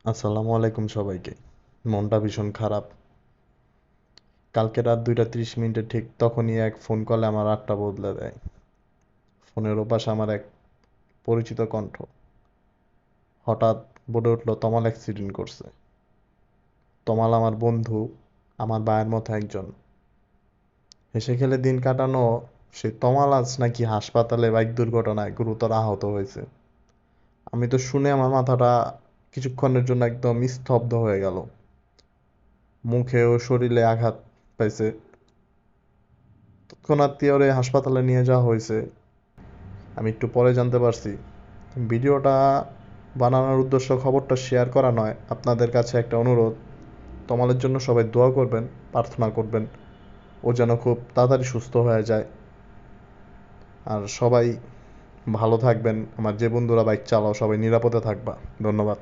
আসসালামু আলাইকুম সবাইকে। মনটা ভীষণ খারাপ। কালকে রাত 2:30 ঠিক তখনই এক ফোন কলে আমার রাতটা বদলে দেয়। ফোনের ওপাশে আমার এক পরিচিত কণ্ঠ। হঠাৎ বলে উঠল, তমাল অ্যাক্সিডেন্ট করছে। তমাল আমার বন্ধু, আমার ভাইয়ের মতো একজন। হেসে খেলে দিন কাটানো সেই তমাল আজ নাকি হাসপাতালে বাইক দুর্ঘটনায় গুরুতর আহত হয়েছে। আমি তো শুনে আমার মাথাটা কিছুক্ষণের জন্য একদম স্তব্ধ হয়ে গেল। মুখে ও শরীরে আঘাত পাইছে। তৎক্ষণাৎ ওরে হাসপাতালে নিয়ে যাওয়া হয়েছে। আমি একটু পরে জানতে পারছি ভিডিওটা বানানোর উদ্দেশ্য খবরটা শেয়ার করা নয়, আপনাদের কাছে একটা অনুরোধ, তমালের জন্য সবাই দোয়া করবেন, প্রার্থনা করবেন ও যেন খুব তাড়াতাড়ি সুস্থ হয়ে যায়। আর সবাই ভালো থাকবেন, আমার যে বন্ধুরা বাইক চালাও সবাই নিরাপদে থাকবা। ধন্যবাদ।